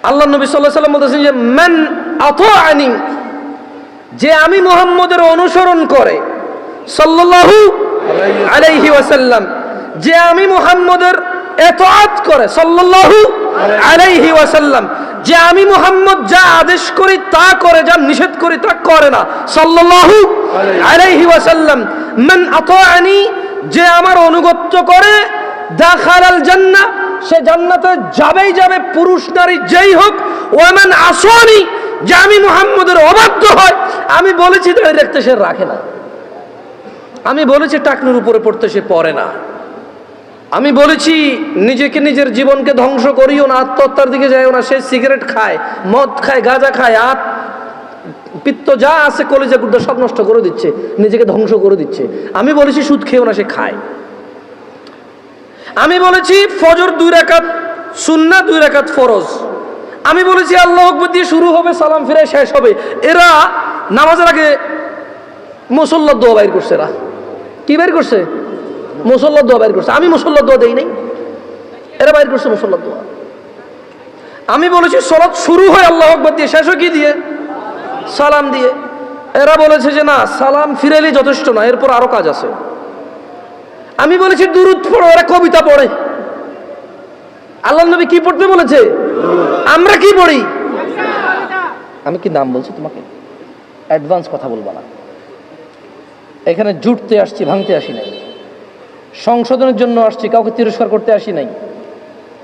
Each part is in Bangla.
আল্লাহ নবী সাল্লাল্লাহু আলাইহি ওয়াসাল্লাম বলতেছেন যে মান আতাআনি, যে আমি মুহাম্মদের অনুসরণ করে, সাল্লাল্লাহু আলাইহি ওয়াসাল্লাম, যে আমি মুহাম্মদের ইতাআত করে, সাল্লাল্লাহু আলাইহি ওয়াসাল্লাম, যে আমি মুহাম্মদ যা আদেশ করি তা করে, যা নিষেধ করি তা করে না, সাল্লাল্লাহু আলাইহি ওয়াসাল্লাম। মান আতাআনি, যে আমার অনুগত্য করে, দাখালাল জান্নাহ, সে জান্নাতে যাবেই যাবে, পুরুষ নারী যেই হোক। ওয়া মান আসানি, যে আমি মুহাম্মদের অবাধ্য হয়, আমি বলেছি দাঁড়িয়ে রাখতে সে রাখে না, আমি বলেছি টাকনুর উপরে পড়তে সে পড়ে না, আমি বলেছি নিজেকে নিজের জীবনকে ধ্বংস করিও না, আত্মহত্যার দিকে যাইও না, সে সিগারেট খায়, মদ খায়, গাঁজা খায়, পিত্ত যা আছে কলিজা গুর্দা সব নষ্ট করে দিচ্ছে, নিজেকে ধ্বংস করে দিচ্ছে। আমি বলেছি সুদ খেয়েও না, সে খায়। আমি বলেছি ফজর 2 রাকাত সুন্নাহ, 2 রাকাত ফরজ। আমি বলেছি আল্লাহু আকবার দিয়ে শুরু হবে, সালাম ফিরে শেষ হবে। এরা নামাজের আগে মুসল্লার দোয়া বাইর করছে। এরা কি বাইর করছে? মুসল্লার দোয়া বাইর করছে। আমি মুসল্লার দোয়া দেই নাই, এরা বাইর করছে মুসল্লার দোয়া। আমি বলেছি সালাত শুরু হয় আল্লাহু আকবার দিয়ে, শেষ হয় কি দিয়ে? সালাম দিয়ে। এরা বলেছে যে না, সালাম ফিরেলেই যথেষ্ট না, এরপর আরো কাজ আছে। আমি বলেছি দুরূদ পড়ো, এরা কবিতা পড়ে। আল্লাহর নবী কি পড়তে বলেছে? আমরা কি পড়ি? আমি কি নাম বলছি তোমাকে? অ্যাডভান্স কথা বলবা না। এখানে জুটতে আসছি, ভাঙতে আসি নাই। সংশোধনের জন্য আসছি, কাউকে তিরস্কার করতে আসি নাই।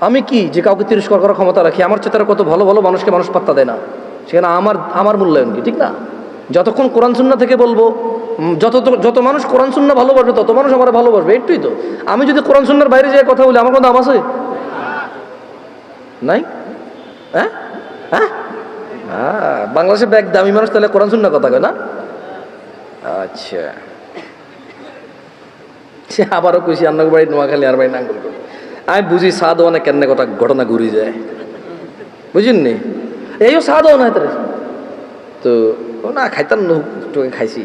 আমি কি যে কাউকে তিরস্কার করার ক্ষমতা রাখি? আমার চেতারা কত ভালো ভালো মানুষকে মানুষ পাত্তা দেয় না, সেখানে আমার মূল্যায়ন কি? ঠিক না? যতক্ষণ কোরআন সুন্নাহ থেকে বলবো, যত মানুষ কোরআন সুন্নাহ ভালোবাসবে তত মানুষ আমার ভালোবাসবে। একটুই তো। আমি যদি কোরআন সুন্নাহর বাইরে যেয়ে কথা বলি, আমার কোনো দাম আছে? নাই। হ্যাঁ হ্যাঁ হ্যাঁ, বাংলাদেশে ব্যাগ দামি মানুষ তাহলে কোরআন সুন্নাহ কথা কয় না? আচ্ছা, সে আবারও কইছি আপনার বাড়ি নোয়াখালী, আর বাড়ি নাঙ্গল করে। আমি বুঝি সাদ অনেক কেন কথা ঘটনা ঘুরি যায়, বুঝিন নি? এইও সাদ না তার তো না খাইতাম, তোকে খাইছি।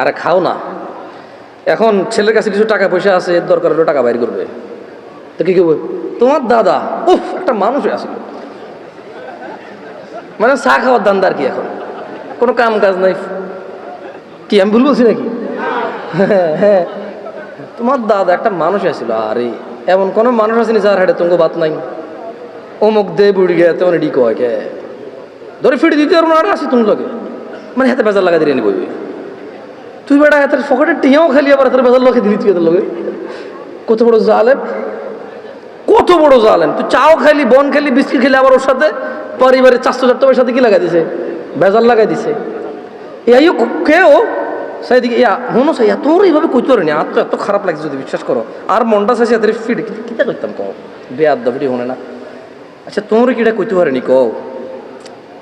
আরে খাও না, এখন ছেলের কাছে কিছু টাকা পয়সা আছে, এর দরকার হলো টাকা বাইর করবে, তো কি করবে? তোমার দাদা উফ একটা মানুষ আছে, মানে চা খাওয়ার দান্দার কি, এখন কোনো কাম কাজ নাই। কি আমি ভুল বলছি নাকি? হ্যাঁ, তোমার দাদা একটা মানুষ আসছিল। আরে এমন কোন মানুষ আসেনি যার হাটে তোমাকে বাত নাই, অমুক দে বুড়ি গে তেমন ডি কয় কে ধরে ফিরে দিতে পারবো না, আসি তুমি লোকে, মানে হাতে বেজার লাগা দিয়ে বইবি তুই বেটা, হাতের পকেটের টিয়াও খালি, আবার হাতের বেজার লোকে দিলি তুই এদের লোকে। কত বড় জালেম, কত বড় জালেম! তুই চাও খাইলি, বন খাইলি, বিস্কিট খেলি, আবার ওর সাথে পরিবারের 400 সাথে কি লাগাই দিছে? বেজার লাগাই দিছে। এই কেউ সেই দিকে মনে চাই তোর এইভাবে কইতে পারিনি, আর তো এত খারাপ লাগছে যদি বিশ্বাস করো। আর মনটা চাইছে এত ফিট কিতা করতাম কও, বেয়াদ দাবি হনে না। আচ্ছা তোমরা কিটা কইতে পারেনি কও?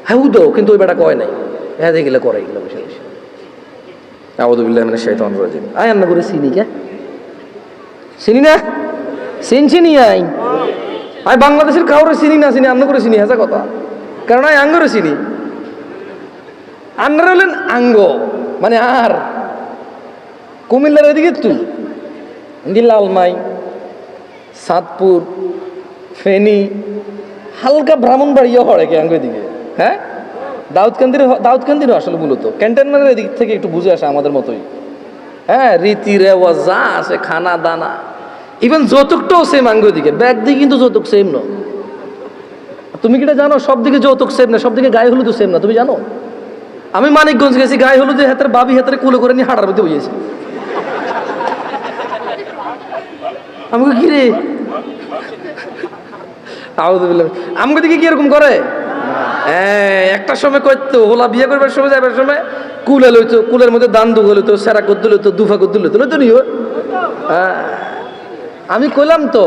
হ্যাঁ উদো, কিন্তু ওই বেটা কয় নাই, হ্যাঁ দেখলে করে এগুলো বসে বসে। আউযুবিল্লাহি মিনাশ শাইতানির রাজিম। আয় আন্না করে চিনি কে? চিনি না? চিনি আই আই বাংলাদেশের কাউরে চিনি না, চিনি আন্ন করে চিনি, হাজা কথা। কারণ আই আঙ্গরে চিনি, আন্নারা হলেন আঙ্গ, মানে আর কুমিল্লার এদিকে তুই লালমাই, সাতপুর, ফেনী, হালকা ব্রাহ্মণবাড়িয়া হড়ে কে আঙ্গ এদিকে। হ্যাঁ, দাউদকান্দিরও আসলে মূলত ক্যান্টনমেন্টের এদিক থেকে একটু বুঝে আসে আমাদের মতোই। হ্যাঁ, রীতি রেওয়াজ যা আছে, খানা দানা, ইভেন যৌতুকটাও সেম আঙ্গ দিকে। ব্যাগ দিকে কিন্তু যৌতুক সেম না। তুমি কিটা জানো সব দিকে যৌতুক সেম না, সব দিকে গায়ে হলুদ সেম না, তুমি জানো? আমি মানিকগঞ্জ গেছি, গায়ে হলুদে হাতের বাবি হাতের কুলে করে নিয়ে হাঁটার মধ্যে বইয়েছি। আমাকে কি রে আমাকে দিকে কি এরকম করে? একটা সময় করতো হোলা বিয়ে করবার সময়, যাইবার সময় কুলে লইতো, কুলের মধ্যে দান দুগো লইতো, সেরা গদ্দু লইতো, দুফা গদ্দু লইতো, লইতো নিও। আমি কইলাম তো,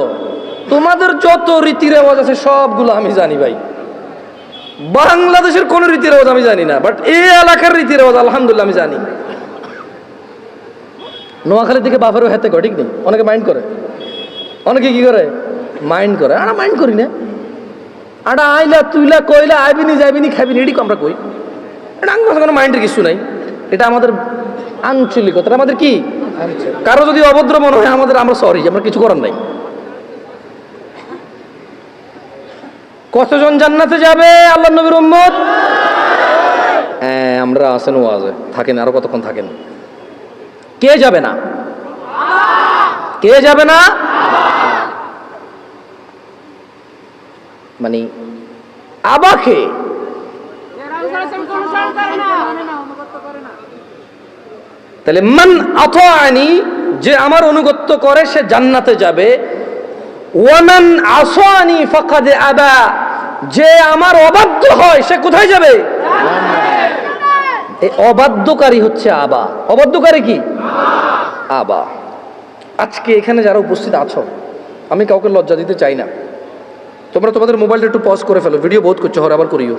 তোমাদের যত রীতি রেওয়াজ আছে সবগুলো আমি জানি ভাই। বাংলাদেশের কোন রীতি রেওয়াজ আমি জানি না, বাট এই এলাকার রীতি রেওয়াজ আলহামদুলিল্লাহ আমি জানি। নোয়াখালীর দিকে বাফারও হাতে কয়, ঠিক নেই? অনেকে মাইন্ড করে, অনেকে কি করে মাইন্ড করে। আমরা মাইন্ড করি না। আটা আইলা তুইলা কইলা আইবিনি যাইবিনি খাইবিনি এটি আমরা কই, এটা কোনো মাইন্ডের কিছু নাই। এটা আমাদের আঞ্চলিকতা, আমাদের কি কারো যদি অভদ্র মনে হয় আমাদের, আমরা সরি, আমরা কিছু করার নাই। কতজন জান্নাতে যাবে আল্লাহ নবীর উম্মত? হ্যাঁ, আমরা আছেন ওয়াজে, থাকেন আরো কতক্ষণ থাকেন। কে যাবে না? কে যাবে না? মানে আবাকে তাহলে মান আতাআনি, যে আমার অনুগত্য করে সে জান্নাতে যাবে। ওয়ামান আসানি ফাকাদ আবা, যে আমার অবাধ্য হয় সে কোথায় যাবে? এই অবাধ্যকারী হচ্ছে আবা। অবাধ্যকারী কি? আবা। আজকে এখানে যারা উপস্থিত আছো, আমি কাউকে লজ্জা দিতে চাই না, তোমরা তোমাদের মোবাইলটা একটু পজ করে ফেলো, ভিডিও বহুত করছো, হরে আবার করিও।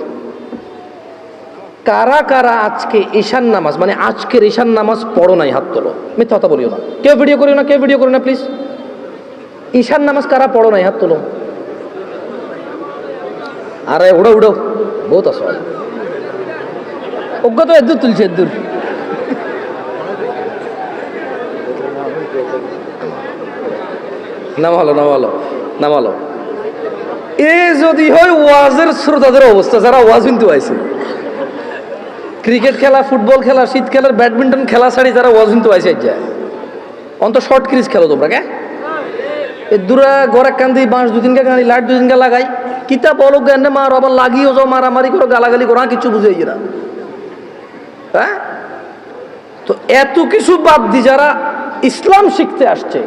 কারা কারা আজকে ঈশান নামাজ, মানে আজকের ঈশান নামাজ পড়ো নাই? হাত তোলো। মিথ্যা কথা বলিও না, কেউ ভিডিও করিও না, কেউ ভিডিও করিও না প্লিজ। ঈশান নামাজ কারা পড়ো নাই? হাত তোলো। আরে উড়ো উড়ো, বহুত আছো, অজ্ঞ তো এদূর তুলছে, এদূর। নামালো নামালো নামালো। এ যদি হয় ওয়াজের শ্রোতাদের অবস্থা, যারা ওয়াজ শুনতে পাইছে, ক্রিকেট খেলা, ফুটবল খেলা, শীত খেলার ব্যাডমিন্টন খেলা ছাড়ি যারা ওয়াজ শুনতে পাইছে, যায় অন্ত শর্ট ক্রিজ খেলো তোমরা। কে এ দূরা গড়ে কান্দি বাঁশ দুদিনকে গাড়ি লাইট দুদিনকে লাগাই, কিতা বলো জ্ঞানে মার, আবার লাগিয়েও যাও, মারামারি করো, গালাগালি করো, কিছু বুঝে না। হ্যাঁ, তো এত কিছু বাদ দি যারা ইসলাম শিখতে আসছে,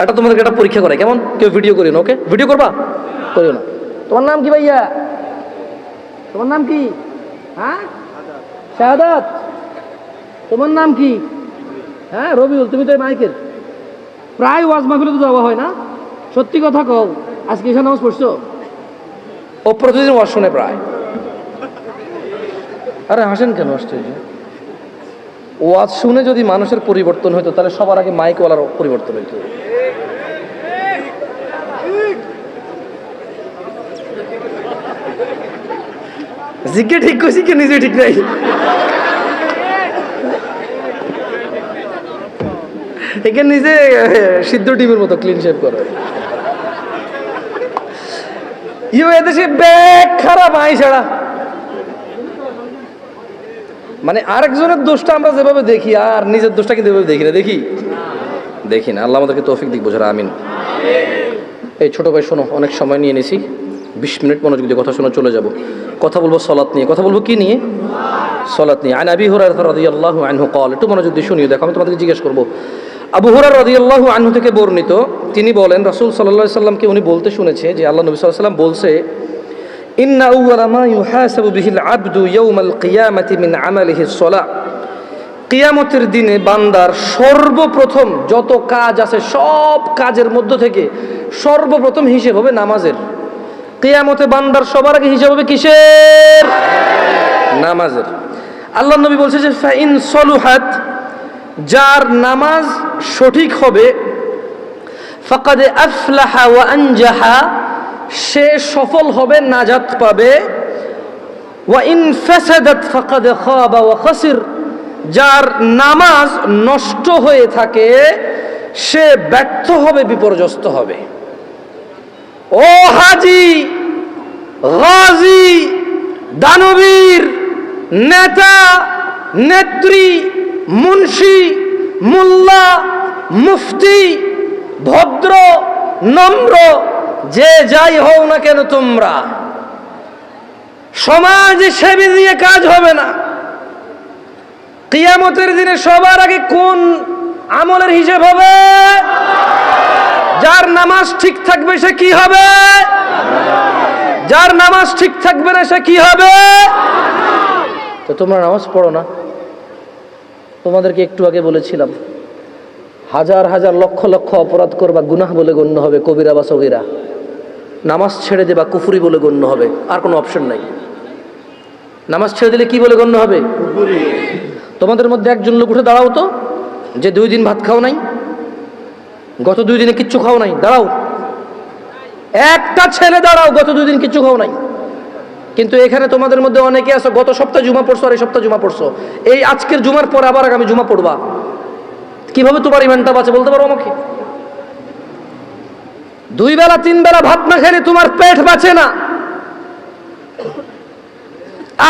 এটা তোমাদেরকে একটা পরীক্ষা করে। কেমন? কেউ ভিডিও করিও না, ওকে? ভিডিও করবা? করিও না। তোমার নাম কি ভাইয়া? তোমার নাম কি? হ্যাঁ, শাহাদাত। তোমার নাম কি? হ্যাঁ, রবিউল। তুমি তো মাইকের প্রায় ওয়াজ মাহফিলে তো যাওয়া হয় না? সত্যি কথা কও, আজকে ঈশান নামাজ পড়ছো? ও প্রতিদিন ওয়াজ শুনে প্রায়। আরে হাসেন কেন? আশ্চর্য। ওয়াজ শুনে যদি মানুষের পরিবর্তন হইতো, তাহলে সবার আগে মাইকওয়ালার পরিবর্তন হইতো। জিজ্ঞে ঠিক করছি কি নিজে ঠিক নাই? এখানে নিজে সিদ্ধ টিমের মতো ক্লিন শেভ করে। এদেশে ব্যাগ খারাপ আই ছাড়া, মানে আরেকজনের দোষটা আমরা যেভাবে দেখি, আর নিজের দোষটা কিন্তু এভাবে দেখি না। দেখি না। আল্লাহ আমাদেরকে তৌফিক দিক বোঝার, আমিন। এই ছোট ভাই শোনো, অনেক সময় নিয়ে নিছি, 20 মিনিট মনোযোগ দিয়ে কথা শোনা, চলে যাব। কথা বলবো সালাত নিয়ে। কথা বলবো কি নিয়ে? সালাত নিয়ে। আন আবি হুরায়রা রাদিয়াল্লাহু আনহু قال, একটু মনোযোগ দিয়ে শুনিও, দেখো আমি তোমাদেরকে জিজ্ঞেস করব। আবু হুরায়রা রাদিয়াল্লাহু আনহু থেকে বর্ণিত, তিনি বলেন রাসূল সাল্লাল্লাহু আলাইহি সাল্লামকে উনি বলতে শুনেছে যে আল্লাহ নবী সাল্লাল্লাহু আলাইহি সাল্লাম বলছে, ইন্না আউয়ালা মা ইউহাসাবু বিহিল আবদু ইয়াউমাল কিয়ামাতি মিন আমালিহি সলাহ, কিয়ামতের দিনে বান্দার সর্বপ্রথম যত কাজ আছে সব কাজের মধ্য থেকে সর্বপ্রথম হিসেব হবে নামাজের। কিয়ামতে বান্দার সবার আগে হিসাব হবে কিসের? নামাজের। আল্লাহ নবী বলছে যে ফাইন সলুহাত, যার নামাজ সঠিক হবে, ফাকাদ আফলাহা ওয়া আনজাহা, সে সফল হবে, নাজাত পাবে। ওয়া ইন ফাসাদাত ফাকাদ খাবা ওয়া খাসির, যার নামাজ নষ্ট হয়ে থাকে সে ব্যর্থ হবে, বিপর্যস্ত হবে। ও হাজি, গাজী, দানবীর, নেতা, নেত্রী, মুন্সি, মোল্লা, মুফতি, ভদ্র, নম্র, যে যাই হও না কেন, তোমরা সমাজ সেবী দিয়ে কাজ হবে না। কিয়ামতের দিনে সবার আগে কোন আমলের হিসাব হবে? যার নামাজ ঠিক থাকবে সে কি হবে? যার নামাজ ঠিক থাকবে না সে কি হবে? তো তোমরা নামাজ পড়ো না। তোমাদেরকে একটু আগে বলেছিলাম, হাজার হাজার লক্ষ লক্ষ অপরাধ করবা, গুনাহ বলে গণ্য হবে, কবিরা বা সগীরা। নামাজ ছেড়ে দেবা, কুফরি বলে গণ্য হবে, আর কোনো অপশন নাই। নামাজ ছেড়ে দিলে কি বলে গণ্য হবে? তোমাদের মধ্যে একজন লোক উঠে দাঁড়াও তো, যে 2 দিন ভাত খাও নাই, গত 2 দিনে কিচ্ছু খাও নাই, দাঁড়াও। একটা ছেলে দাঁড়াও, গত 2 দিন কিচ্ছু খাও নাই। কিন্তু এখানে তোমাদের মধ্যে অনেকে আছে গত সপ্তাহে জুমা পড়ছো আর এই সপ্তাহে জুমা পড়ছো, এই আজকের জুমার পর আবার আগামী জুমা পড়বা। কিভাবে তোমার ইমানটা বাঁচে বলতে পারো আমাকে? 2 বেলা 3 বেলা ভাত না খেলে তোমার পেট বাঁচে না।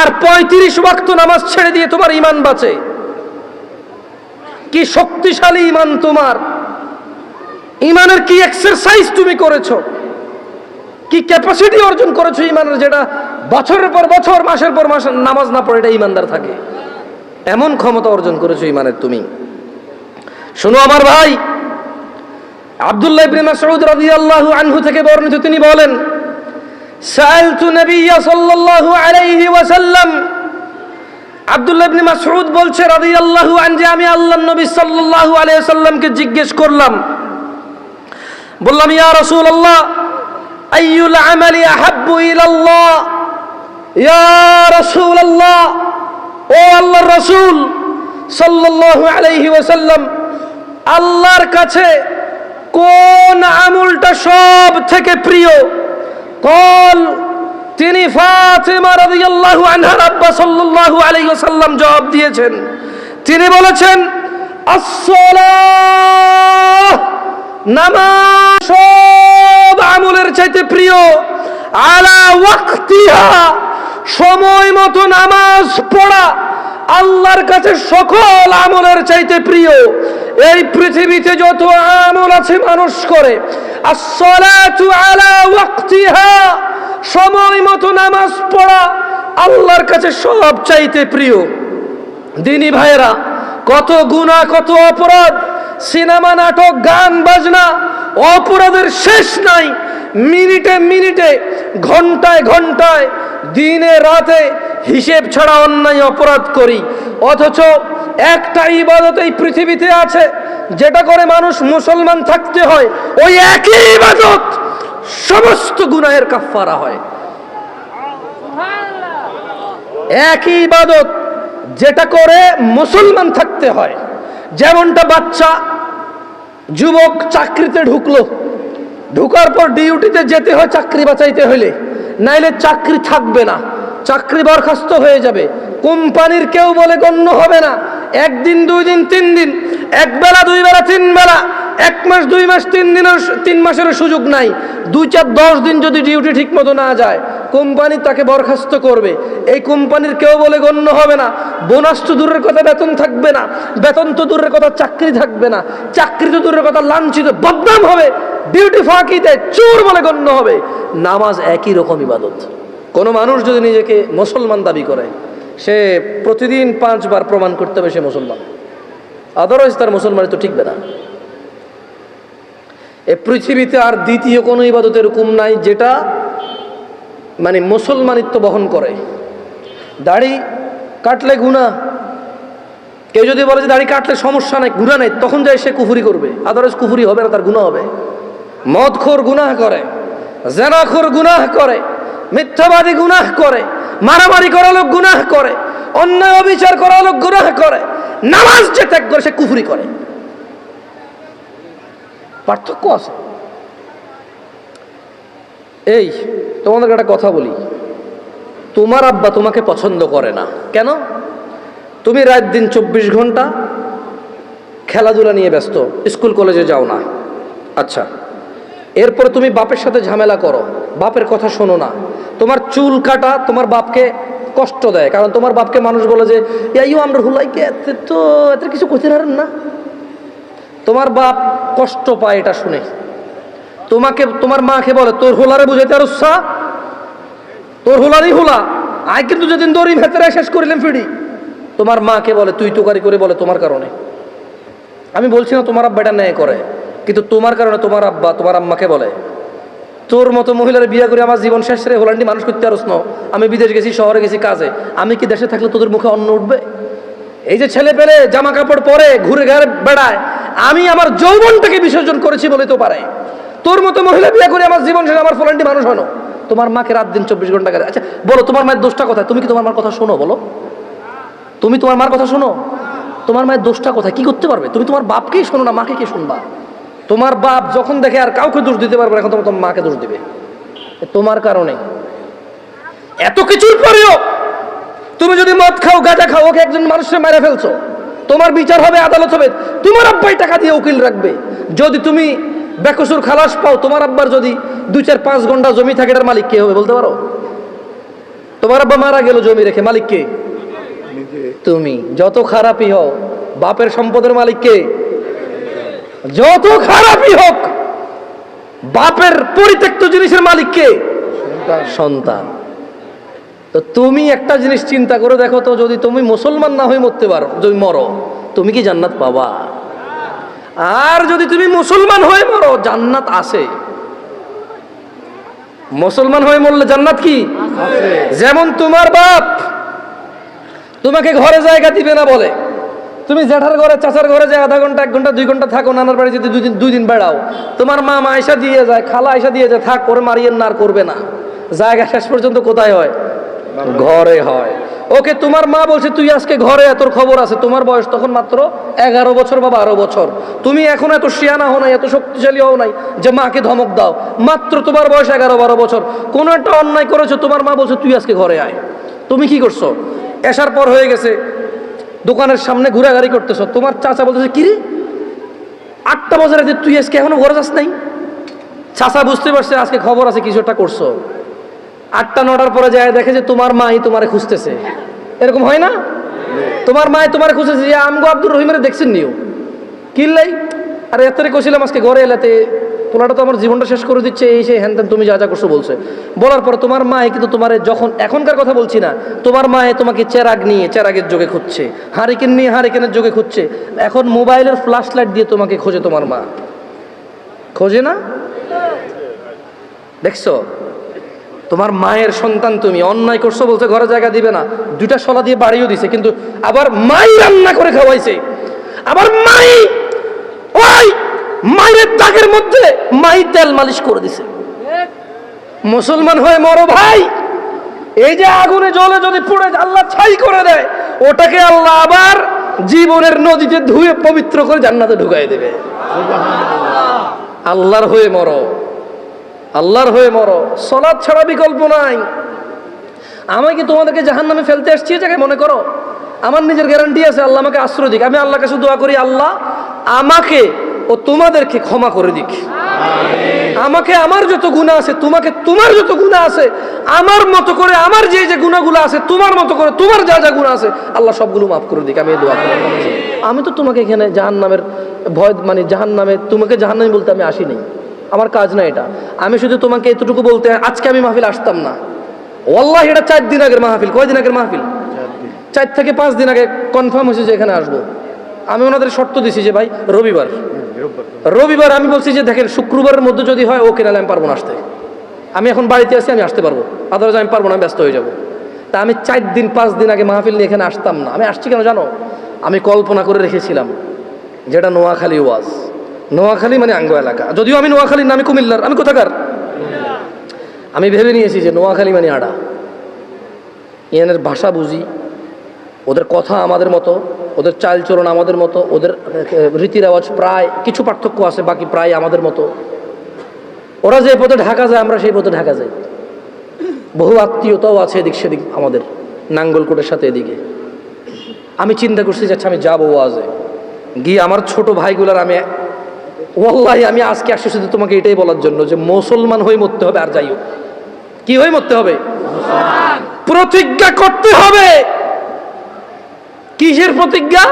আর 35 ওয়াক্ত নামাজ ছেড়ে দিয়ে তোমার ঈমান বাঁচে। কি শক্তিশালী ঈমান তোমার! ঈমানের কি এক্সারসাইজ তুমি করেছো, কি ক্যাপাসিটি অর্জন করেছো ঈমানের, যেটা বছরের পর বছর, মাসের পর মাস নামাজ না পড়ে এটা ঈমানদার থাকে। এমন ক্ষমতা অর্জন করেছো ঈমানের তুমি। শোনো আমার ভাই, আব্দুল্লাহ ইবনে মাসউদ রাদিয়াল্লাহু আনহু থেকে বর্ণিত, তিনি বলেন, সাআলতু নবিয়্য সাল্লাল্লাহু আলাইহি ওয়াসাল্লাম, আব্দুল্লাহ ইবনে মাসউদ বলছে রাদিয়াল্লাহু আনহু, যে আমি আল্লাহর নবী সাল্লাল্লাহু আলাইহি ওয়াসাল্লামকে জিজ্ঞেস করলাম, বললাম, ইয়া রাসূলুল্লাহ, আইয়ুল আমালি আহাব্বু ইলাল্লাহ, ইয়া রাসূলুল্লাহ, ও আল্লাহর রাসূল সাল্লাল্লাহু আলাইহি ওয়াসাল্লাম, আল্লাহর কাছে কোন আমলটা সব থেকে প্রিয়? কল, তিনি ফাতিমা রাদিয়াল্লাহু আনহার আব্বা সাল্লাল্লাহু আলাইহি ওয়াসাল্লাম জবাব দিয়েছেন, তিনি বলেছেন, আস-সালাহ, নামাজ সব আমলের চাইতে প্রিয়, আলা ওয়াক্তিহা, সময় মতো নামাজ পড়া আল্লাহর কাছে সকল আমলের চাইতে প্রিয়। এই পৃথিবীতে যত আমল আছে মানুষ করে, আস-সালাতু আলা ওয়াক্তিহা, সময় মতো নামাজ পড়া আল্লাহর কাছে সব চাইতে প্রিয়। দিনী ভাইয়েরা, কত গুনাহ, কত অপরাধ, সিনেমা, নাটক, গান বাজনা, অপরাধের শেষ নাই। মিনিটে মিনিটে, ঘন্টায় ঘন্টায়, দিনে রাতে হিসেব ছাড়া অন্যায় অপরাধ করি। অথচ একটা ইবাদত এই পৃথিবীতে আছে যেটা করে মানুষ মুসলমান থাকতে হয়, ওই একই ইবাদত সমস্ত গুনাহের কাফফারা হয়। একই ইবাদত যেটা করে মুসলমান থাকতে হয়। যেমনটা বাচ্চা যুবক চাকরিতে ঢুকলো, ঢুকার পর ডিউটিতে যেতে হয় চাকরি বাঁচাইতে হইলে, নাইলে চাকরি থাকবে না, চাকরি বরখাস্ত হয়ে যাবে, কোম্পানির কেউ বলে গণ্য হবে না। একদিন, 2 দিন, 3 দিন, এক বেলা, 2 বেলা, 3 বেলা, 1 মাস, 2 মাস, 3 মাসের সুযোগ নাই। 2, 4, 10 দিন যদি ডিউটি ঠিক মতো না যায়, কোম্পানি তাকে বরখাস্ত করবে। এই কোম্পানির কেউ বলে গণ্য হবে না। বোনাস তো দূরের কথা, বেতন থাকবে না, বেতন তো দূরের কথা, চাকরি থাকবে না, চাকরি তো দূরের কথা, লাঞ্ছিত, বদনাম হবে, ডিউটি ফাঁকি দেয়, চোর বলে গণ্য হবে। নামাজ একই রকম ইবাদত। কোনো মানুষ যদি নিজেকে মুসলমান দাবি করে, সে প্রতিদিন 5 বার প্রমাণ করতে হবে সে মুসলমান, আদারওয়াইজ তার মুসলমানি তো ঠিকবে না। এ পৃথিবীতে আর দ্বিতীয় কোনো ইবাদত এরকম নাই যেটা মানে মুসলমানিত্ব বহন করে। দাড়ি কাটলে গুনাহ, কেউ যদি বলে যে দাড়ি কাটলে সমস্যা নাই, গুনাহ নাই, তখন যায় সে কুফরি করবে, আদারওয়াইজ কুফরি হবে না, তার গুনাহ হবে। মদখোর গুনাহ করে, জেনাখোর গুনাহ করে, মিথ্যাবাদী গুনাহ করে, মারামারি করা লোক গুনাহ করে, অন্যায় অবিচার করা লোক গুনাহ করে, নামাজ যে ত্যাগ করে সে কুফরি করে। পার্থক্য আছে। এই তোমাদের একটা কথা বলি, তোমার আব্বা তোমাকে পছন্দ করে না কেন? তুমি রাত দিন 24 ঘন্টা খেলাধুলা নিয়ে ব্যস্ত, স্কুল কলেজে যাও না। আচ্ছা, এরপরে তুমি বাপের সাথে ঝামেলা করো, বাপের কথা শোনো না, তোমার চুল কাটা তোমার বাপকে কষ্ট দেয়, কারণ তোমার বাপকে মানুষ বলে যে ইয়াইও আমরা হুলাইকে তো এত কিছু করতে পারেন না। তোমার বাপ কষ্ট পায় এটা শুনে। তোমাকে তোমার মাকে বলে তোর হোলারে বুঝাইতে আর উৎসাহ, তোর হোলারই হোলা, আয় কিন্তু যেদিন দড়ি ভেতরে শেষ করিলাম ফিরি। তোমার মাকে বলে তুই তোকারি করে, বলে তোমার কারণে। আমি বলছি না তোমার আব্বা এটা ন্যায় করে, কিন্তু তোমার কারণে তোমার আব্বা তোমার আম্মাকে বলে তোর মতো মহিলার বিয়ে করে আমার জীবন শেষ রে, হোলান্ডি মানুষ করতে আর ন, আমি বিদেশ গেছি, শহরে গেছি কাজে, আমি কি দেশে থাকলে তোদের মুখে অন্ন উঠবে? এই যে ছেলে পেলে জামা কাপড় পরে ঘুরে ঘরে বেড়ায়, আমি আমার যৌবনটাকে বিসর্জন করেছি বলে তো পারে। তোর মতো মহিলা বিয়ে করে আমার জীবন শেষ, আমার ফলান্টি মানুষ হলো। তোমার মাকে রাত দিন 24 ঘন্টা করে। আচ্ছা বলো, তোমার মায়ের দোষটা কোথায়? তুমি কি তোমার মার কথা শোনো? বলো, তুমি তোমার মার কথা শোনো? তোমার মায়ের দোষটা কোথায়? কি করতে পারবে? তুমি তোমার বাপকেই শোনো না, মাকে কে শুনবা? তোমার বাপ যখন দেখে আর কাউকে দোষ দিতে পারবে না, এখন তোমার মাকে দোষ দিবে। তোমার কারণে এত কিছুর পরেও তুমি যদি মদ খাও, গাঁজা খাও, ওকে একজন মানুষকে মেরে ফেলছো, তোমার বিচার হবে, আদালত হবে, তোমার আব্বাই টাকা দিয়ে উকিল রাখবে। যদি তুমি বেকসুর খালাস পাও, তোমার আব্বার যদি 2, 4, 5 ঘন্টা জমি থাকে, এটার মালিক কে হবে বলতে পারো? তোমার আব্বা মারা গেল জমি রেখে, মালিক কে? তুমি। যত খারাপই হও, বাপের সম্পদের মালিক কে? যত খারাপই হোক, বাপের পরিত্যক্ত জিনিসের মালিক কে? সন্তান। তো তুমি একটা জিনিস চিন্তা করে দেখো তো, যদি তুমি মুসলমান না হয়ে মরতে পারো, যদি মরো, তুমি কি জান্নাত পাবা? আর যদি তুমি মুসলমান হয়ে মরো, জান্নাত আছে। মুসলমান হয়ে মরলে জান্নাত কি? যেমন তোমার বাপ তোমাকে ঘরে জায়গা দিবে না বলে তুমি জ্যাঠার ঘরে, চাচার ঘরে যে আধা ঘন্টা, 1 ঘন্টা, 2 ঘন্টা থাকো, নানার বাড়ি যদি 2 দিন বেড়াও, তোমার মা আয়সা দিয়ে যায়, খালা আয়সা দিয়ে যায়, থাক ওরে মারিয়েন না, আর করবে না। জায়গা শেষ পর্যন্ত কোথায় হয়? ঘরে হয়। ওকে তোমার মা বলছে তুই আজকে ঘরে, তোর খবর আছে। তোমার বয়স তখন মাত্র 11 বছর বা 12 বছর। তুমি এখন এত শিয়ানা হও নাই, এত শক্তিশালী হও নাই যে মাকে ধমক দাও। মাত্র তোমার বয়স 11-12 বছর। কোনো একটা অন্যায় করেছো, তোমার মা বলছে তুই আজকে ঘরে আয়। তুমি কি করছো? এসার পর হয়ে গেছে, দোকানের সামনে ঘোরাঘুরি করতেছো। তোমার চাচা বলতেছে কিরে 8টা বাজে রাতে তুই আজকে এখনো ঘরে যাস নাই? চাচা বুঝতে পারছে আজকে খবর আছে, কিছু একটা করছো। 8টা-9টার পরে যায় দেখে যে তোমার মাই তোমারে খুঁজতেছে। এরকম হয় না? তোমার মাই তোমারে খুঁজতেছে যে আমগো আব্দুর রহিমের দেখছেন নিও কিনলাই, আরে এত কইছিলাম আজকে ঘরে এলাতে, পোলাটা তো আমার জীবনটা শেষ করে দিচ্ছে, এই সেই হ্যান ত্যান, তুমি যা যা করছো বলছে। বলার পর তোমার মা কিন্তু তোমার, যখন এখনকার কথা বলছি না, তোমার মা তোমাকে চেরাগ নিয়ে চেরাগের যোগে খুঁজছে, হারিকেন নিয়ে হারিকেনের যোগে খুঁজছে, এখন মোবাইলের ফ্ল্যাশ লাইট দিয়ে তোমাকে খোঁজে। তোমার মা খোঁজে না? দেখছো, তোমার মায়ের সন্তান তুমি, অন্যায় করছো বলছে ঘরে জায়গা দিবে না, 2টা শলা দিয়ে বাড়িও দিছে, কিন্তু আবার মাই রান্না করে খাওয়াইছে, আবার মাই ওই মায়ের দাগের মধ্যে মাই তেল মালিশ করে দিছে। মুসলমান হয়ে মরো ভাই। এই যে আগুনে জ্বলে যদি পুড়ে আল্লাহ ছাই করে দেয়, ওটাকে আল্লাহ আবার জীবনের নদীতে ধুয়ে পবিত্র করে জান্নাতে ঢুকাই দেবে। আল্লাহর হয়ে মরো, আল্লাহর হয়ে মরো। সালাত ছাড়া বিকল্প নাই। আমি কি তোমাদেরকে জাহান্নামে ফেলতে আসছি এটাকে মনে করো? আমার নিজের গ্যারান্টি আছে, আল্লাহ আমাকে আশ্রয় দিক। আমি আল্লাহর কাছে দোয়া করি, আল্লাহ আমাকে ও তোমাদেরকে ক্ষমা করে দিক। আমাকে আমার যত গুনাহ আছে, তোমাকে তোমার যত গুনাহ আছে, আমার মতো করে আমার যে যে গুনাহগুলো আছে, তোমার মতো করে তোমার যা যা গুনাহ আছে, আল্লাহ সবগুলো মাফ করে দিক। আমি এই দোয়া করি। আমি তো তোমাকে এখানে জাহান্নামের ভয়, মানে জাহান্নামে, তোমাকে জাহান্নামী বলতে আমি আসিনি, আমার কাজ না এটা। আমি শুধু তোমাকে এতটুকু বলতে, আজকে আমি মাহফিল আসতাম না, ওয়াল্লাহি এটা 4 দিন আগের মাহফিল। কয়দিন আগের মাহফিল? 4 থেকে 5 দিন আগে কনফার্ম হয়েছে যে এখানে আসবো। আমি ওনাদের শর্ত দিছি যে ভাই রবিবার আমি বলছি যে দেখেন শুক্রবারের মধ্যে যদি হয় ওকে, নাহলে আমি পারবো না আসতে। আমি এখন বাড়িতে আছি, আমি আসতে পারবো, আদারওয়াইজ আমি পারবো না, আমি ব্যস্ত হয়ে যাবো। তা আমি 4 দিন 5 দিন আগে মাহফিল নিয়ে এখানে আসতাম না। আমি আসছি কেন জানো? আমি কল্পনা করে রেখেছিলাম যেটা নোয়াখালী ওয়াজ। নোয়াখালী মানে আঙ্গ এলাকা, যদিও আমি নোয়াখালীর নামে কুমিল্লার, আমি কোথাকার? আমি ভেবে নিয়েছি যে নোয়াখালী মানে আড়া। ইয়ানের ভাষা বুঝি, ওদের কথা আমাদের মতো, ওদের চালচলন আমাদের মতো, ওদের রীতি রেওয়াজ প্রায় কিছু পার্থক্য আছে, বাকি প্রায় আমাদের মতো। ওরা যে পথে ঢাকা যায়, আমরা সেই পথে ঢাকা যাই। বহু আত্মীয়তাও আছে এদিক সেদিক আমাদের, নাঙ্গলকোটের সাথে এদিকে। আমি চিন্তা করছি যে আচ্ছা আমি যাবো ওয়াজে গিয়ে আমার ছোট ভাইগুলার, আমি ওয়াল্লাহি আমি আজকে আসছি শুধু তোমাকে এটাই বলার জন্য যে মুসলমান হয়ে মরতে হবে। আর যাই হোক, কি হয়ে মরতে হবে? প্রতিজ্ঞা করতে হবে। কিসের প্রতিজ্ঞা?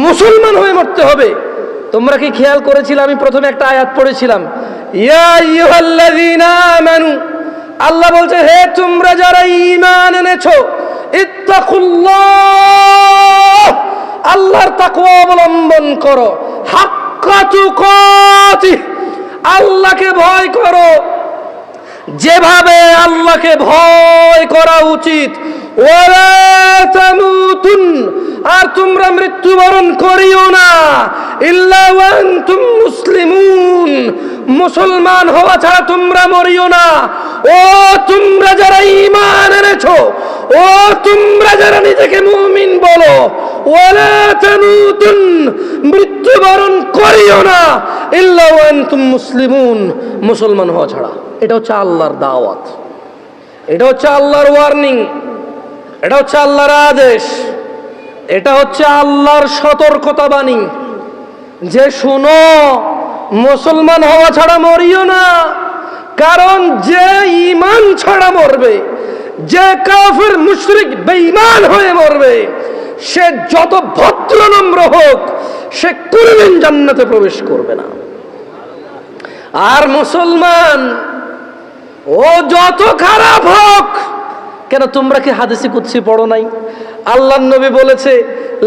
মুসলমান হয়ে মরতে হবে। তোমরা কি খেয়াল করেছিলে আমি প্রথমে একটা আয়াত পড়েছিলাম, ইয়া আইয়ুহাল্লাযীনা আমানু, আল্লাহ বলছে হে তোমরা যারা ঈমান এনেছো, ইত্তাকুল্লাহ, আল্লাহর তাকওয়া অবলম্বন করো, হাক্কা তুকাতিহ, আল্লাহকে ভয় করো যেভাবে আল্লাহকে ভয় করা উচিত। ওয়ালা তামুতুন, আর তোমরা মৃত্যুবরণ করিও না, ইল্লা ওয়া আনতুম মুসলিমুন, মুসলমান হওয়া ছাড়া তোমরা মরিও না। ও তোমরা যারা ঈমান এনেছো, ও তোমরা যারা নিজেকে মুমিন বলো, ওয়ালা তামুতুন, মৃত্যুবরণ করিও না, ইল্লা ওয়া আনতুম মুসলিমুন, মুসলমান হওয়া ছাড়া। এটা হচ্ছে আল্লাহর দাওয়াত, এটা হচ্ছে আল্লাহর ওয়ার্নিং, এটা হচ্ছে আল্লাহর আদেশ, এটা হচ্ছে আল্লাহর সতর্কতা বাণী যে শোনো, মুসলমান হওয়া ছাড়া মরিও না। কারণ যে ঈমান ছাড়া মরবে, যে কাফির মুশরিক বেঈমান হয়ে মরবে সে যত ভদ্র নম্র হোক সে কোনদিন জান্নাতে প্রবেশ করবে না। আর মুসলমান ও যত খারাপ হোক কেন, তোমরা কি হাদিসে কুদসি পড়ো নাই? আল্লাহর নবী বলেছে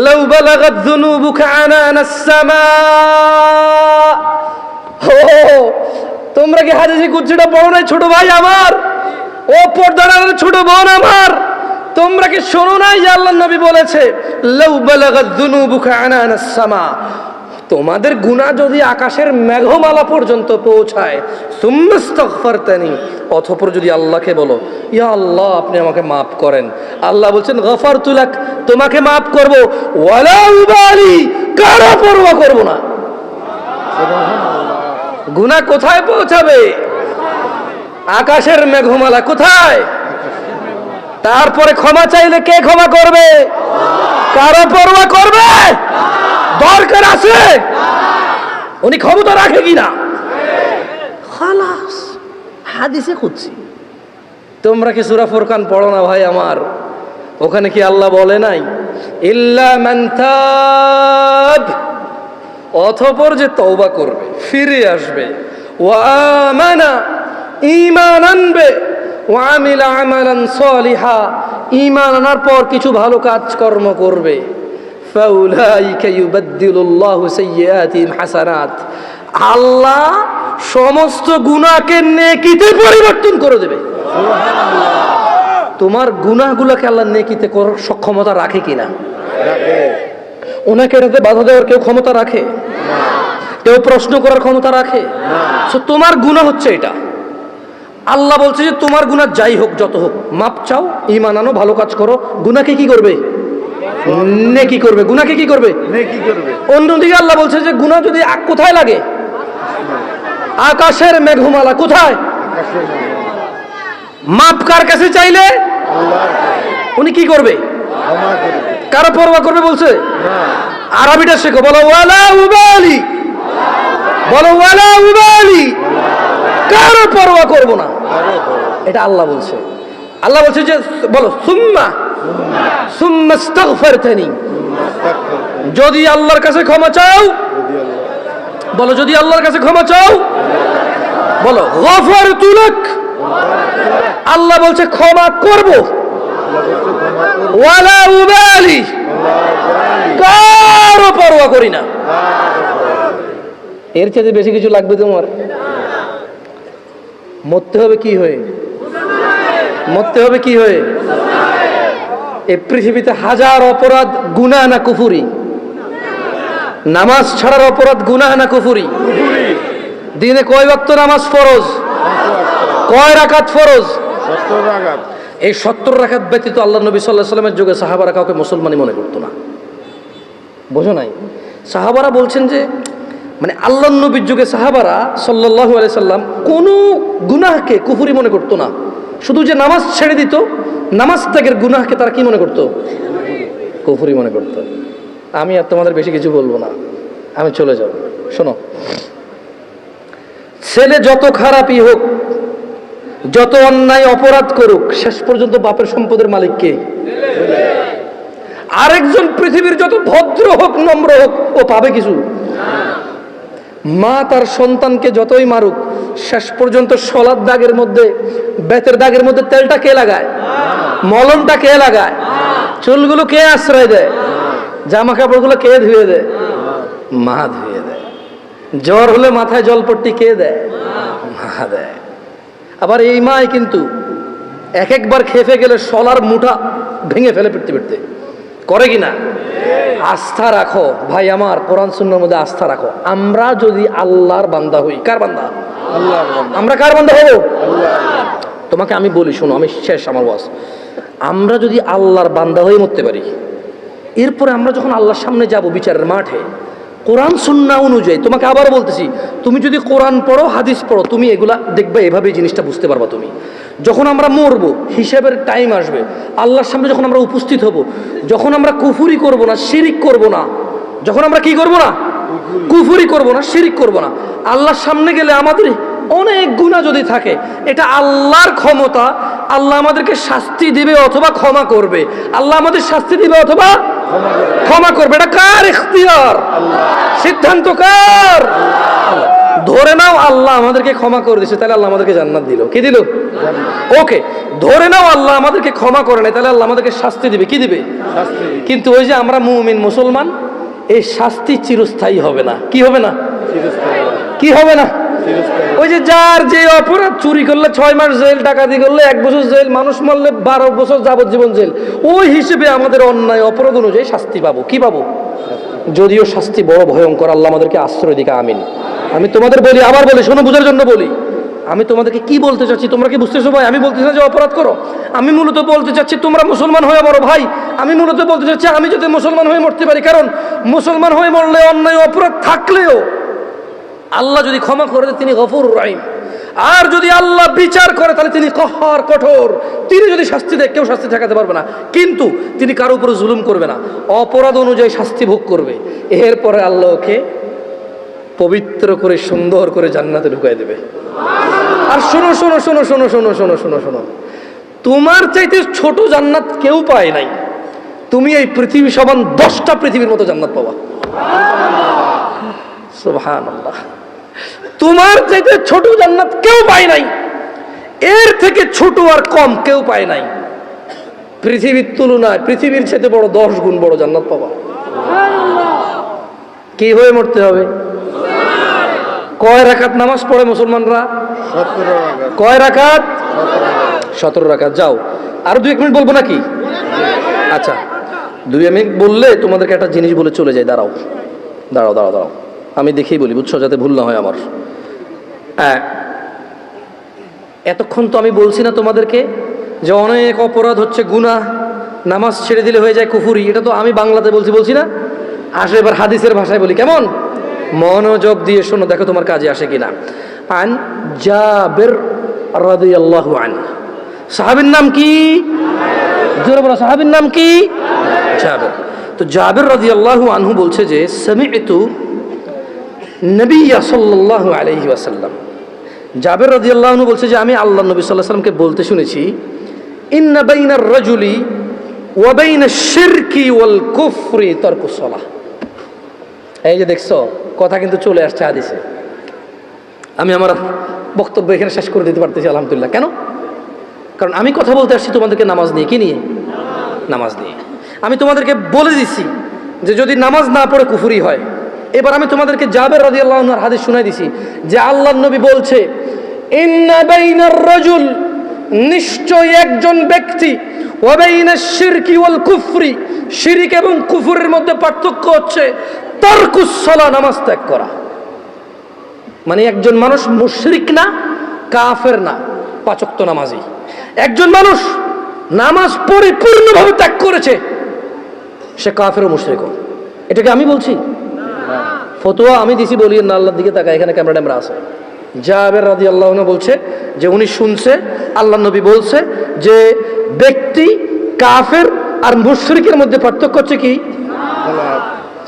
লাউ বালাগাত যুনুবুকা আনানাস সামা। ও তোমরা কি হাদিসে কুদসিটা পড়ো নাই ছোট ভাই আমার, ও পর্দার ছোট বোন আমার? তোমরা কি শোনো নাই যে আল্লাহর নবী বলেছে লাউ বালাগাত যুনুবুকা আনানাস সামা, তোমাদের গুনাহ যদি আকাশের মেঘমালা পর্যন্ত পৌঁছায়, সুম্মাস্তাগফারতানি, অতঃপর যদি আল্লাহকে বলো ইয়া আল্লাহ আপনি আমাকে মাফ করেন, আল্লাহ বলছেন গফারতু লাক, তোমাকে মাফ করব, ওয়ালা উবালি, কারো পরোয়া করব না। গুনাহ কোথায় পৌঁছাবে? আকাশের মেঘমালা কোথায়? তারপরে ক্ষমা চাইলে কে ক্ষমা করবে? কারো পরোয়া করবে? দরকার আছে? উনি ক্ষমতা রাখে কিনা? খালাস, হাদিসে কুদসি। তোমরা কি সূরা ফুরকান পড়ো না ভাই আমার? ওখানে কি আল্লাহ বলে নাই ইল্লা মান তাব, অতঃপর যে তওবা করবে, ফিরে আসবে, ওয়া আমানা, ঈমান আনবে, ওয়া আমিলা আমালান সালিহা, ঈমান আনার পর কিছু ভালো কাজ কর্ম করবে, ফাউলাইকা ইউবাদদিলুল্লাহু সাইয়্যাতিহিম হাসানাত, আল্লাহ সমস্ত গুনাহকে নেকিতে পরিবর্তন করে দেবে। তোমার গুনাহগুলোকে আল্লাহ নেকিতে করার সক্ষমতা রাখে কিনা? রাখে। ওনাকে এটাতে বাধা দেওয়ার কেউ ক্ষমতা রাখে? কেউ প্রশ্ন করার ক্ষমতা রাখে? না। তোমার গুনাহ হচ্ছে এটা, আল্লাহ বলছে যে তোমার গুনাহ যাই হোক যত হোক মাপ চাও, ঈমান আনো, ভালো কাজ করো, গুনাহকে কি করবে? নেকি করবে। গুনাহকে কি করবে? নেকি করবে। অন্যদিকে আল্লাহ বলছে যে গুনাহ যদি কোথায় লাগে? আকাশের মেঘমালা কোথায়? মাপ কার কাছে চাইলে? উনি কি করবে? কারো পরোয়া করবে বলছে? আরবিটা শেখো, বলো ওয়ালা উবালি, বলো ওয়ালা উবালি, কারো পরোয়া করব না, এটা আল্লাহ বলছে। আল্লাহ বলছে যে বলো সুম্মাস্তাগফারতানি, যদি আল্লাহর কাছে ক্ষমা চাও, বলো যদি আল্লাহর কাছে ক্ষমা চাও, বলো গফারতু লাক, আল্লাহ বলছে ক্ষমা করব, ওয়ালা উবালি, কারো পরোয়া করি না। এর চেয়ে বেশি কিছু লাগবে তোমার? মরতে হবে কি হয়ে? মরতে হবে কি হয়ে? এই পৃথিবীতে হাজার অপরাধ, গুনাহ না কুফরি? নামাজ ছাড়ার অপরাধ গুনাহ না কুফরি? দিনে কয় ওয়াক্ত নামাজ ফরজ? কয় রাকাত ফরজ? 70 রাকাত। এই 70 রাকাত ব্যতীত আল্লাহ নবী সাল্লাল্লাহু আলাইহি ওয়াসাল্লামের যুগে সাহাবারা কাউকে মুসলমানই মনে করতো না। বোঝো নাই? সাহাবারা বলছেন যে মানে আল্লাহর নবীর যুগে সাহাবারা সাল্লাল্লাহু আলাইহি সাল্লাম কোনো গুনাহকে কুফরি মনে করতো না, শুধু যে নামাজ ছেড়ে দিত, নামাজ ত্যাগের গুনাহকে তারা কি মনে করতো? কুফরি মনে করতো। আমি আর তোমাদের বেশি কিছু বলবো না, আমি চলে যাব। শোনো, ছেলে যত খারাপই হোক, যত অন্যায় অপরাধ করুক, শেষ পর্যন্ত বাপের সম্পদের মালিক কে? আরেকজন পৃথিবীর যত ভদ্র হোক, নম্র হোক, ও পাবে কিছু? মা তার সন্তানকে যতই মারুক, শেষ পর্যন্ত শলার দাগের মধ্যে, বেতের দাগের মধ্যে তেলটা কে লাগায়? মলমটা কে লাগায়? চুলগুলো কে আশ্রয় দেয়? জামা কাপড়গুলো কে ধুয়ে দেয়? মা ধুয়ে দেয়। জ্বর হলে মাথায় জলপট্টি কে দেয়? মা দেয়। আবার এই মাই কিন্তু এক একবার খেপে গেলে শলার মুঠা ভেঙে ফেলে পিটতে পিটতে, করে কিনা? আস্থা রাখো ভাই আমার, কোরআন সুন্নাহর মধ্যে আস্থা রাখো। আমরা যদি আল্লাহর বান্দা হই, কার বান্দা? আল্লাহর বান্দা। আমরা কার বান্দা হব? তোমাকে আমি বলি, শোনো, আমি শেষ আমার ওয়াজ। আমরা যদি আল্লাহর বান্দা হয়ে মরতে পারি, এরপরে আমরা যখন আল্লাহর সামনে যাব বিচারের মাঠে, কোরআন সুন্নাহ অনুযায়ী, তোমাকে আবার বলতেছি, তুমি যদি কোরআন পড়ো, হাদিস পড়ো, তুমি এগুলা দেখবে, এভাবে জিনিসটা বুঝতে পারবা। তুমি যখন আমরা মরবো, হিসাবের টাইম আসবে, আল্লাহর সামনে যখন আমরা উপস্থিত হব, যখন আমরা কুফরি করব না, শিরিক করব না, যখন আমরা কি করব না, কুফরি করব না, শিরিক করব না, আল্লাহর সামনে গেলে আমাদের অনেক গুনাহ যদি থাকে, এটা আল্লাহর ক্ষমতা। আল্লাহ আমাদেরকে শাস্তি দিবে অথবা ক্ষমা করবে। আল্লাহ আমাদের শাস্তি দিবে অথবা ক্ষমা করবে। এটা কার ইখতিয়ার? সিদ্ধান্ত কার? ধরে নাও আল্লাহ আমাদেরকে ক্ষমা করে দিয়েছে, তাহলে আল্লাহ আমাদেরকে জান্নাত দিল। কি দিল? ওকে। ধরে নাও আল্লাহ আমাদেরকে ক্ষমা করে নাই, তাহলে আল্লাহ আমাদেরকে শাস্তি দিবে। কি দিবে? কিন্তু ওই যে আমরা মুমিন মুসলমান, এই শাস্তি চিরস্থায়ী হবে না। কি হবে না? কি হবে না? ওই যে যার যে অপরাধ, চুরি করলে 6 মাস জেল, ডাকাতি করলে 1 বছর জেল, মানুষ মারলে 12 বছর যাবজ্জীবন জেল, ওই হিসেবে আমাদের অন্যায় অপরাধ অনুযায়ী শাস্তি পাবো। কি পাবো? যদিও শাস্তি বড় ভয়ঙ্কর। আল্লাহ আমাদেরকে আশ্রয় দিকে। আমিন। আমি তোমাদের বলি, আবার বলি, শোনো, বোঝার জন্য বলি। আমি তোমাদেরকে কি বলতে চাচ্ছি তোমরা কি বুঝতেছো ভাই? আমি বলতেছি না যে অপরাধ করো। আমি মূলত বলতে চাচ্ছি তোমরা মুসলমান হয়ে মরো ভাই। আমি মূলত বলতে চাচ্ছি আমি যদি মুসলমান হয়ে মরতে পারি, কারণ মুসলমান হয়ে মরলে অন্যায় অপরাধ থাকলেও আল্লাহ যদি ক্ষমা করে দেয় তিনি গফুর রহিম। আর যদি আল্লাহ বিচার করে তাহলে তিনি কহ্হার, কঠোর। তিনি যদি শাস্তি দেয় কেউ শাস্তি ঠেকাতে পারবে না, কিন্তু তিনি কারো উপরে জুলুম করবে না, অপরাধ অনুযায়ী শাস্তি ভোগ করবে। এরপরে আল্লাহকে পবিত্র করে সুন্দর করে জান্নাতে ঢুকাই দেবে। আর শোনো শোনো শোনো শোনো শোনো শোনো শোনো শোনো, তোমার চাইতে ছোট জান্নাত কেউ পায় নাই। তুমি এই পৃথিবী সমান 10টা পৃথিবীর মতো জান্নাত পাবা। সুবহানাল্লাহ। তোমার চাইতে ছোট জান্নাত কেউ পায় নাই, এর থেকে ছোট আর কম কেউ পায় নাই। পৃথিবীর তুলনায় পৃথিবীর চাইতে বড় 10 গুণ বড় জান্নাত পাবা। কি হয়ে মরতে হবে? কয় রাকাত নামাজ পড়ে মুসলমানরা? 17 রাকাত। কয় রাকাত? 17 রাকাত। যাও, আর 2 মিনিট বলবো নাকি? আচ্ছা, 2 মিনিট বললে তোমাদেরকে একটা জিনিস বলে চলে যাই। দাঁড়াও দাঁড়াও দাঁড়াও দাঁড়াও, আমি দেখেই বলি, বুঝছো, যাতে ভুল না হয় আমার। এতক্ষণ তো আমি বলছি না তোমাদেরকে যে অনেক অপরাধ হচ্ছে গুনাহ, নামাজ ছেড়ে দিলে হয়ে যায় কুফরি। এটা তো আমি বাংলাতে বলছি না। আসলে এবার হাদিসের ভাষায় বলি, কেমন? মনোযোগ দিয়ে শোনো, দেখো তোমার কাজে আসে কিনা। আন জাবের রাদিয়াল্লাহু আনহু, সাহাবীর নাম কি? জোরে বলো, সাহাবীর নাম কি? জাবের। তো জাবের রাদিয়াল্লাহু আনহু বলছে যে সামি'তু নবী সাল্লাল্লাহু আলাইহি ওয়াসাল্লাম, জাবের রাদিয়াল্লাহু আনহু বলছে যে আমি আল্লাহর নবী সাল্লাল্লাহু আলাইহি ওয়াসাল্লামকে বলতে শুনেছি, ইন্না বাইনার রাজুলি ওয়া বাইনাশ শিরকি ওয়াল কুফরি তারকুস সালাহ। এই যে দেখছো, কথা কিন্তু চলে আসছে হাদিসে। আমি আমার বক্তব্য এখানে শেষ করে দিতে পারতেছি আলহামদুলিল্লাহ। কেন? কারণ আমি কথা বলতে আসছি তোমাদেরকে নামাজ নিয়ে। কি নিয়ে? নামাজ নিয়ে। আমি তোমাদেরকে বলে দিছি যে যদি নামাজ না পড়ে কুফরি হয়। এবার আমি তোমাদেরকে জাবের রাদিয়াল্লাহু আনহুর হাদিস শোনাই দিছি যে আল্লাহর নবী বলছে, ইন্না বাইনার রাজুল, নিশ্চয় একজন ব্যক্তি, ওয়া বাইনাশ শিরকি ওয়াল কুফরি, শিরক এবং কুফরের মধ্যে পার্থক্য হচ্ছে তারকুস সালাহ, নামাজ ত্যাগ করা। মানে একজন মানুষ মুশরিক না, কাফের না, 5 ওয়াক্ত নামাজি। একজন মানুষ নামাজ পরিপূর্ণভাবে ত্যাগ করেছে, সে কাফের ও মুশরিক। এটাকে আমি বলছি, ফতোয়া আমি দিছি, বলি না, আল্লাহর দিকে তাকায়, এখানে ক্যামেরা ট্যামেরা আছে। জাবের রাদিয়াল্লাহু আনহু বলছে যে উনি শুনছে আল্লাহর নবী বলছে যে ব্যক্তি কাফের আর মুশরিকের মধ্যে পার্থক্য হচ্ছে কি?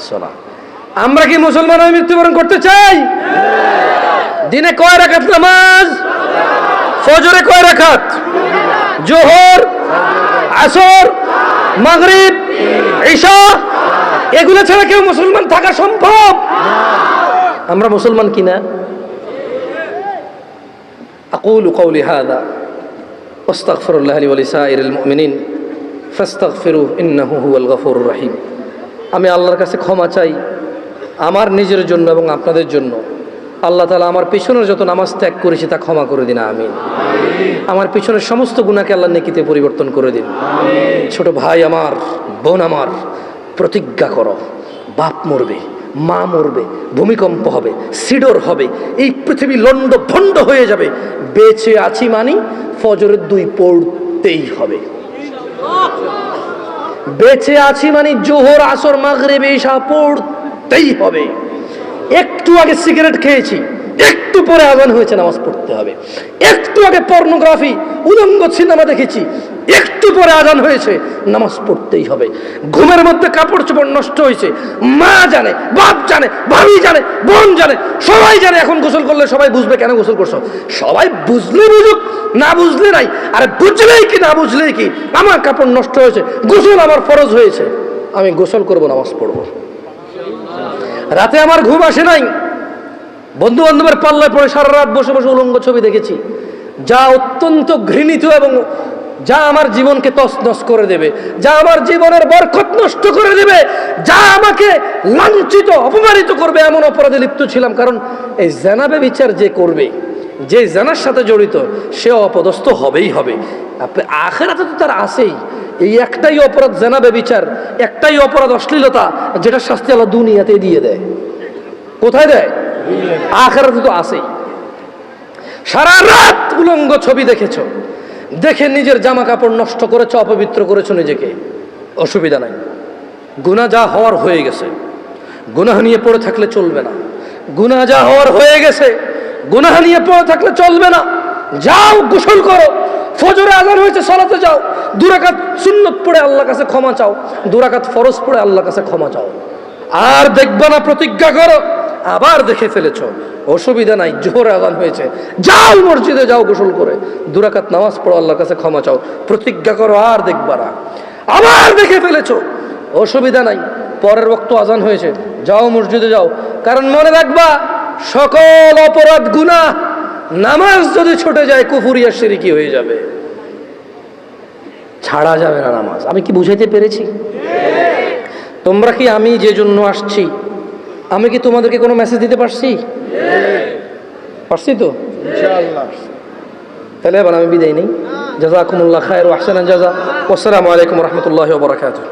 সালাত। আমরা কি মুসলমান হয়ে মৃত্যুবরণ করতে চাই? দিনে কয় রাকাত নামাজ? ফজরে কয় রাকাত? জোহর, আসর, মাগরিব, ইশা, এগুলো ছাড়া কেউ মুসলমান থাকা সম্ভব? আমরা মুসলমান কিনা? আকুলু কওলি হাযা ওয়াস্তাগফিরুল্লাহ লি ওয়া লিসাইরিল মুমিনিন ফাস্তাগফিরুহু ইন্নাহু হুয়াল গফুরুর রহিম। আমি আল্লাহর কাছে ক্ষমা চাই আমার নিজের জন্য এবং আপনাদের জন্য। আল্লাহ তাআলা আমার পিছনের যত নামাজ ত্যাগ করেছি তা ক্ষমা করে দিন, আমিন। আমার পিছনের সমস্ত গুনাহকে আল্লাহ নেকিতে পরিবর্তন করে দিন। ছোট ভাই আমার, বোন আমার, প্রতিজ্ঞা করো, বাপ মরবে, মা মরবে, ভূমিকম্প হবে, সিডর হবে, এই পৃথিবী লন্ড ভন্ড হয়ে যাবে, বেঁচে আছি মানি ফজরের 2 পড়তেই হবে। বেঁচে আছি মানে জোহর, আসর, মাগরিব, ইশা পড়তেই হবে। একটু আগে সিগারেট খেয়েছি, একটু পরে আজান হয়েছে, নামাজ পড়তে হবে। একটু আগে পর্নোগ্রাফি, উলঙ্গ সিনেমা দেখেছি, একটু পরে আজান হয়েছে, নামাজ পড়তেই হবে। ঘুমের মধ্যে কাপড় চোপড় নষ্ট হয়েছে, মা জানে, বাপ জানে, ভাবি জানে, বোন জানে, সবাই জানে। এখন গোসল করলে সবাই বুঝবে কেন গোসল করছো। সবাই বুঝলে বুঝুক, না বুঝলে নাই। আরে বুঝলেই কি না বুঝলেই কি, আমার কাপড় নষ্ট হয়েছে, গোসল আমার ফরজ হয়েছে, আমি গোসল করবো, নামাজ পড়বো। রাতে আমার ঘুম আসে নাই, বন্ধু বান্ধবের পাল্লায় পড়ে সারা রাত বসে বসে উলঙ্গ ছবি দেখেছি, যা অত্যন্ত ঘৃণিত এবং যা আমার জীবনকে তছনছ করে দেবে, যা আমার জীবনের বরকত নষ্ট করে দেবে, যা আমাকে লাঞ্ছিত অপমানিত করবে, এমন অপরাধে লিপ্ত ছিলাম। কারণ এই জানাবে বিচার যে করবে, যে জানার সাথে জড়িত, সে অপদস্থ হবেই হবে। আখিরাতে তো তার আছেই। এই একটাই অপরাধ জানাবে বিচার, একটাই অপরাধ অশ্লীলতা, যেটা শাস্তি আল্লাহ দুনিয়াতে দিয়ে দেয়। কোথায় দেয়? আখিরাতে তো আছেই। সারা রাত উলঙ্গ ছবি দেখেছো, দেখে নিজের জামা কাপড় নষ্ট করেছো, অপবিত্র করেছো নিজেকে, অসুবিধা নাই। গুনাহ যা হওয়ার হয়ে গেছে, গুনাহ নিয়ে পড়ে থাকলে চলবে না। গুনাহ যা হওয়ার হয়ে গেছে, গুনাহ নিয়ে পড়ে থাকলে চলবে না। যাও গোসল করো, ফজরে আজান হয়েছে, সালাতে যাও, 2 রাকাত সুন্নত পড়ে আল্লাহর কাছে ক্ষমা চাও, 2 রাকাত ফরজ পড়ে আল্লাহর কাছে ক্ষমা চাও। আর দেখবা না, প্রতিজ্ঞা করো। আবার দেখে ফেলেছো, অসুবিধা নাই, জোহর আজান হয়েছে, যাও মসজিদে, যাও গোসল করে 2 রাকাত নামাজ পড়ো, আল্লাহর কাছে ক্ষমা চাও, প্রতিজ্ঞা করো আর দেখবা না। আবার দেখে ফেলেছো, অসুবিধা নাই, পরের ওয়াক্ত আজান হয়েছে, যাও মসজিদে যাও। কারণ মনে রাখবা, সকল অপরাধ গুনাহ, নামাজ যদি ছুটে যায় কুফরিয়া শিরকি হয়ে যাবে, ছাড়া যাবে না নামাজ। আমি কি বুঝাইতে পেরেছি? তোমরা কি, আমি যে জন্য আসছি, আমি কি তোমাদেরকে কোনো মেসেজ দিতে পারছি? পারছি তো ইনশাআল্লাহ। তাহলে এবার আমি বিদায় নেই। জাযাকুমুল্লাহ খায়র ওয়া আহসানাল জাযা। ওয়া আসসালামু আলাইকুম ওয়া রাহমাতুল্লাহি ওয়া বারাকাতুহু।